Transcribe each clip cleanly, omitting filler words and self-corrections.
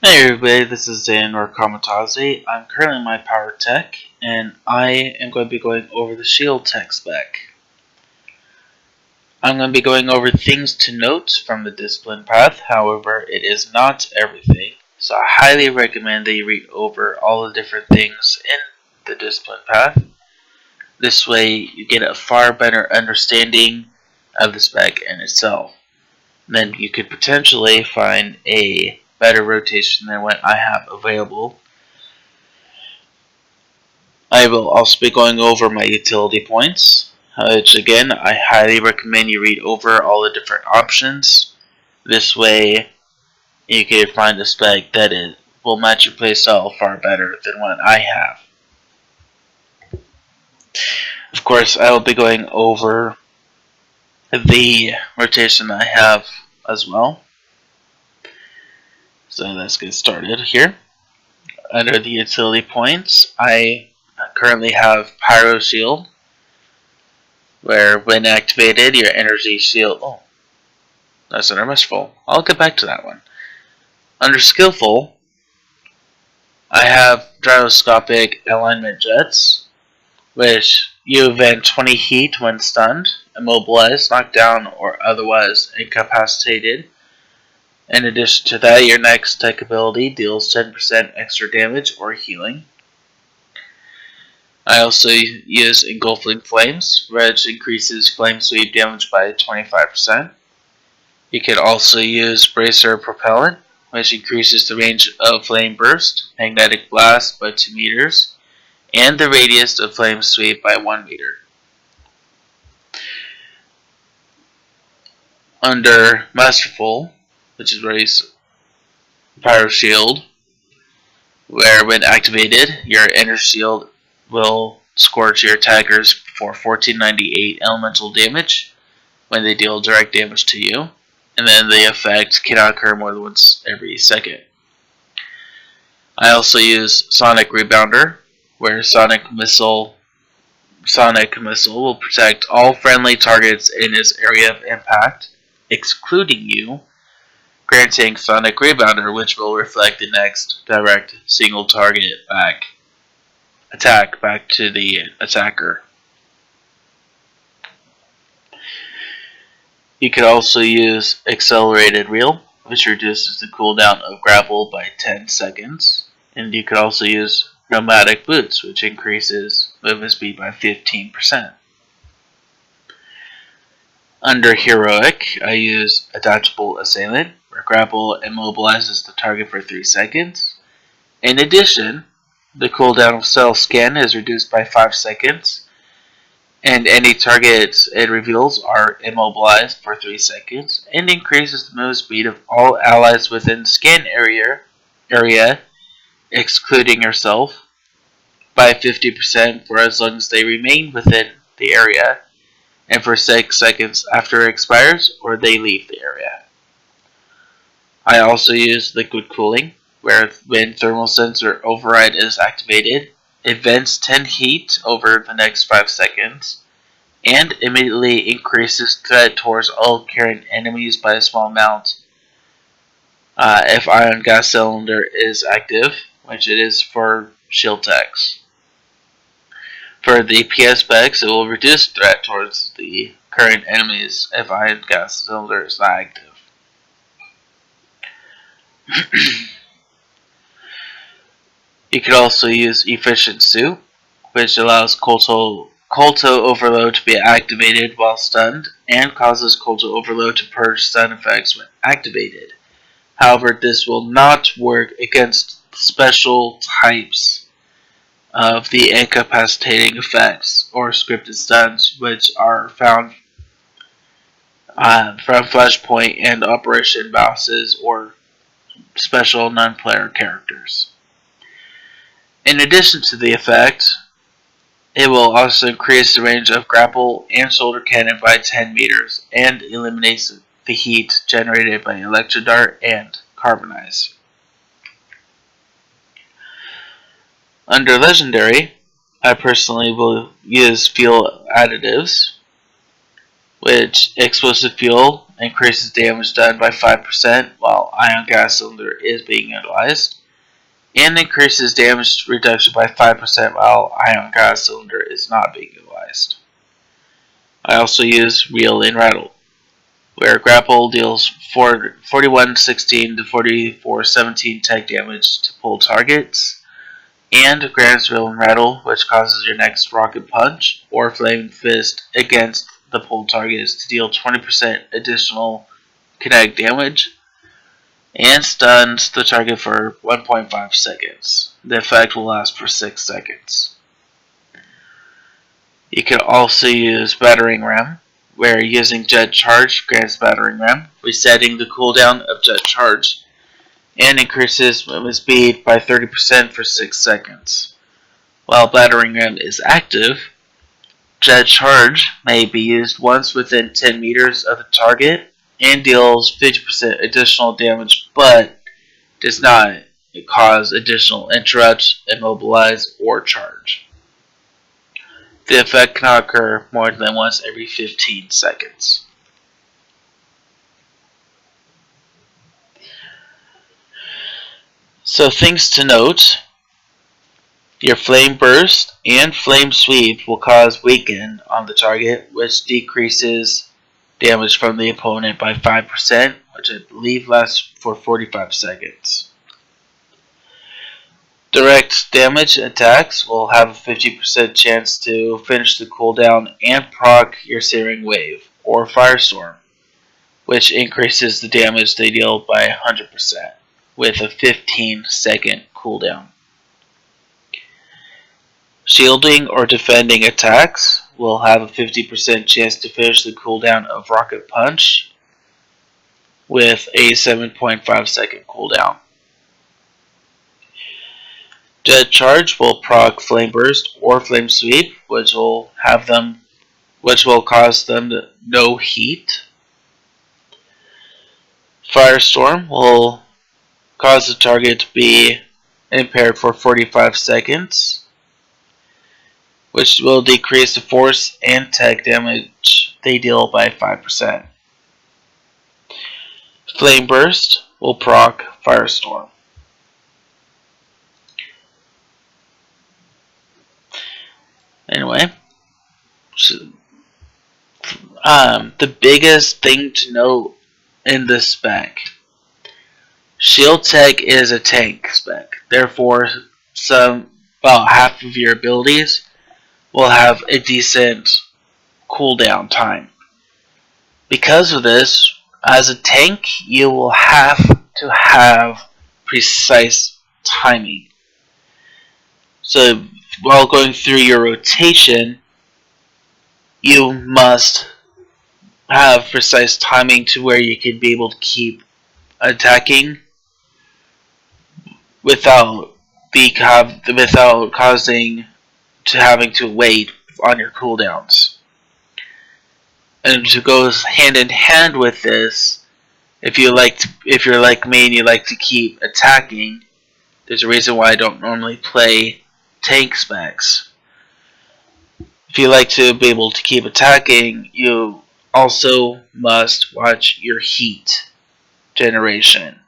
Hey everybody, this is Dan or Kamatazi. I'm currently in my Powertech, and I am going to be going over the Shieldtech spec. I'm going to be going over things to note from the discipline path, however, it is not everything, so I highly recommend that you read over all the different things in the discipline path. This way, you get a far better understanding of the spec in itself. Then you could potentially find a better rotation than what I have available. I will also be going over my utility points, which again, I highly recommend you read over all the different options. This way, you can find a spec that will match your playstyle far better than what I have. Of course, I will be going over the rotation I have as well. So let's get started here. Under the utility points, I currently have Pyro Shield, where when activated, your energy shield... Oh, that's under Merciful. I'll get back to that one. Under Skillful, I have Gyroscopic Alignment Jets, which you vent 20 heat when stunned, immobilized, knocked down, or otherwise incapacitated. In addition to that, your next tech ability deals 10% extra damage or healing. I also use Engulfing Flames, which increases flame sweep damage by 25%. You can also use Bracer Propellant, which increases the range of Flame Burst, Magnetic Blast by 2 meters, and the radius of Flame Sweep by 1 meter. Under Masterful, which is where you use Pyro Shield, where when activated, your Inner Shield will scorch your attackers for 1498 elemental damage when they deal direct damage to you, and then the effect cannot occur more than once every second. I also use Sonic Rebounder, where Sonic Missile will protect all friendly targets in its area of impact, excluding you, granting Sonic Rebounder, which will reflect the next direct single target attack back to the attacker. You could also use Accelerated Reel, which reduces the cooldown of grapple by 10 seconds. And you could also use Pneumatic Boots, which increases movement speed by 15%. Under Heroic, I use Adaptable Assailant, where grapple immobilizes the target for 3 seconds. In addition, the cooldown of Cell Scan is reduced by 5 seconds, and any targets it reveals are immobilized for 3 seconds, and increases the movement speed of all allies within scan area, excluding yourself, by 50% for as long as they remain within the area, and for 6 seconds after it expires or they leave the area. I also use Liquid Cooling, where when Thermal Sensor Override is activated, it vents 10 heat over the next 5 seconds, and immediately increases threat towards all current enemies by a small amount if Ion Gas Cylinder is active, which it is for Shieldtechs. For the PS specs, it will reduce threat towards the current enemies if Ion Gas Cylinder is not active. You could also use Efficient Suit, which allows Kolto Overload to be activated while stunned, and causes Kolto Overload to purge stun effects when activated. However, this will not work against special types of the incapacitating effects or scripted stuns, which are found from Flashpoint and Operation bosses or special non-player characters. In addition to the effect, it will also increase the range of grapple and shoulder cannon by 10 meters and eliminates the heat generated by Electrodart and Carbonize. Under Legendary, I personally will use Fuel Additives, which Explosive Fuel increases damage done by 5% while ion gas cylinder is being utilized, and increases damage reduction by 5% while ion gas cylinder is not being utilized. I also use reel and rattle, where grapple deals 4116 to 4417 tech damage to pull targets, and grants reel and rattle, which causes your next rocket punch or flaming fist against the pulled targets to deal 20% additional kinetic damage, and stuns the target for 1.5 seconds. The effect will last for 6 seconds. You can also use battering ram, where using jet charge grants battering ram, resetting the cooldown of jet charge, and increases movement speed by 30% for 6 seconds. While battering ram is active, jet charge may be used once within 10 meters of the target and deals 50% additional damage, but does not cause additional interrupts, immobilize, or charge. The effect cannot occur more than once every 15 seconds. So things to note: your flame burst and flame sweep will cause weaken on the target, which decreases damage from the opponent by 5%, which I believe lasts for 45 seconds. Direct damage attacks will have a 50% chance to finish the cooldown and proc your Searing Wave or Firestorm, which increases the damage they deal by 100% with a 15-second cooldown. Shielding or defending attacks will have a 50% chance to finish the cooldown of Rocket Punch with a 7.5 second cooldown. Jet Charge will proc Flame Burst or Flame Sweep, which will cause them to no heat. Firestorm will cause the target to be impaired for 45 seconds, which will decrease the force and tech damage they deal by 5%. Flame Burst will proc Firestorm. Anyway, the biggest thing to note in this spec: Shieldtech is a tank spec. Therefore, about half of your abilities will have a decent cooldown time. Because of this, as a tank, you will have to have precise timing. So while going through your rotation, you must have precise timing to where you can be able to keep attacking without causing to having to wait on your cooldowns. And to go hand in hand with this, if you're like me and you like to keep attacking, there's a reason why I don't normally play tank specs. If you like to be able to keep attacking, you also must watch your heat generation.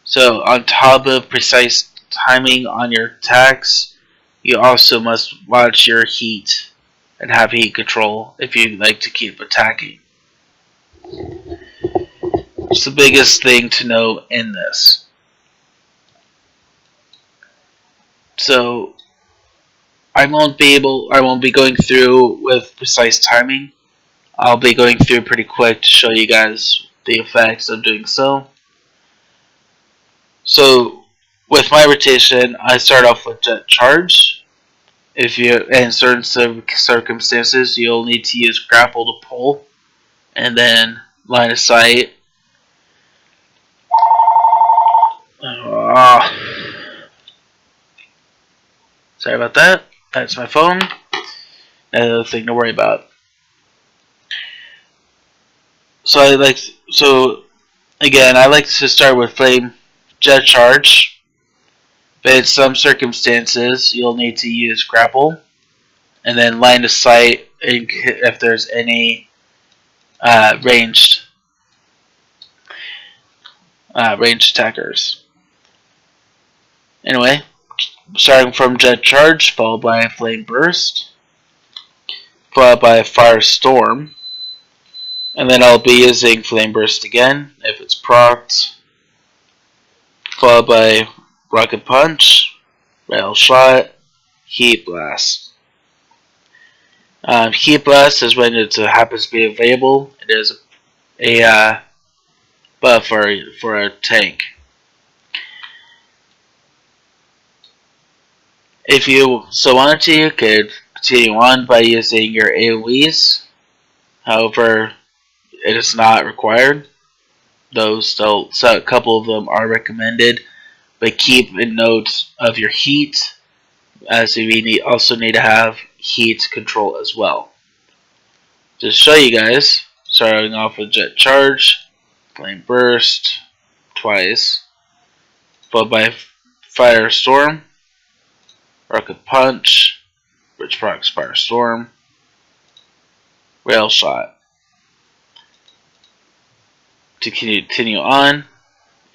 So on top of precise timing on your attacks, you also must watch your heat and have heat control if you like to keep attacking. It's the biggest thing to know in this. So I won't be going through with precise timing. I'll be going through pretty quick to show you guys the effects of doing so. So with my rotation, I start off with Jet Charge. If you in certain circumstances, you'll need to use Grapple to pull, and then Line of Sight. Sorry about that. That's my phone. Another thing to worry about. So I like to start with Flame Jet Charge, but in some circumstances you'll need to use Grapple, and then Line of Sight if there's any ranged ranged attackers. Anyway, starting from Jet Charge, followed by Flame Burst, followed by Firestorm, and then I'll be using Flame Burst again if it's procced, followed by Rocket Punch, Rail Shot, Heat Blast. Heat Blast is when it happens to be available. It is a buff for a tank. If you so wanted to, you could continue on by using your AoEs. However, it is not required. So a couple of them are recommended, but keep a note of your heat, as we also need to have heat control as well. To show you guys, starting off with Jet Charge, Flame Burst twice, followed by Firestorm, Rocket Punch, which procs Firestorm, Rail Shot. To continue on,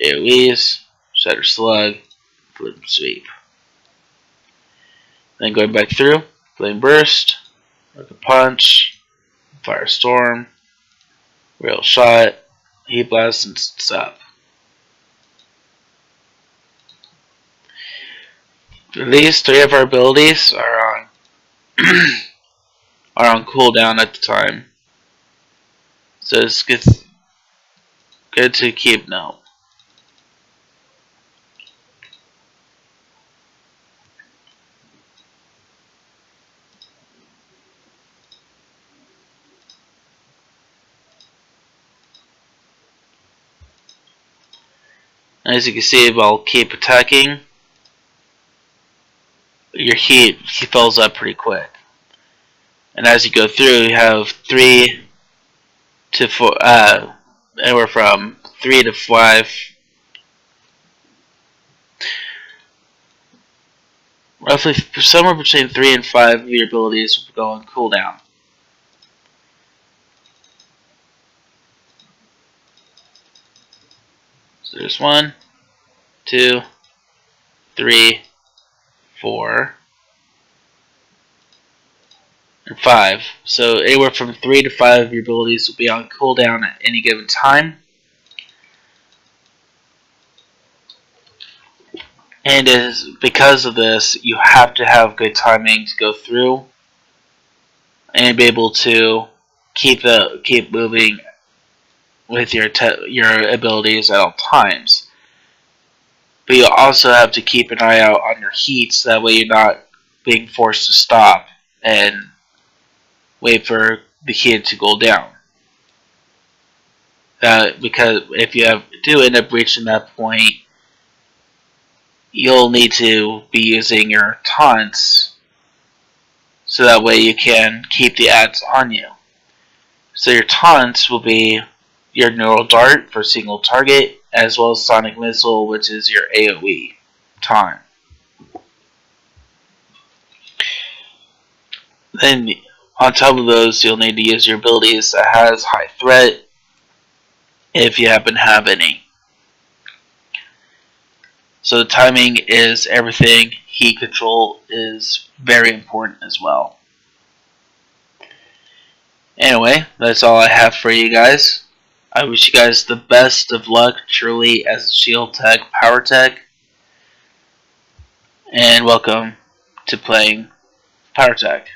AoEs, Shatter Slug, Flip Sweep. Then going back through, Flame Burst, Rocket Punch, Firestorm, Rail Shot, Heat Blast, and Stop. These three of our abilities are on cooldown at the time, so it's good to keep note. As you can see, while keep attacking, your heat fills up pretty quick. And as you go through, you have 3 to 4, anywhere from 3 to 5, roughly somewhere between 3 and 5 of your abilities will go on cooldown. So there's 1, 2, 3, 4, and 5. So anywhere from 3 to 5 of your abilities will be on cooldown at any given time. And because of this, you have to have good timing to go through and be able to keep moving with your abilities at all times. But you also have to keep an eye out on your heats, that way you're not being forced to stop and wait for the heat to go down. Because if you do end up reaching that point, you'll need to be using your taunts, so that way you can keep the ads on you. So your taunts will be your Neural Dart for single target, as well as Sonic Missile, which is your AoE taunt. Then on top of those, you'll need to use your abilities that has high threat, if you happen to have any. So the timing is everything. Heat control is very important as well. Anyway, that's all I have for you guys. I wish you guys the best of luck, truly, as Shieldtech Powertech. And welcome to playing Powertech.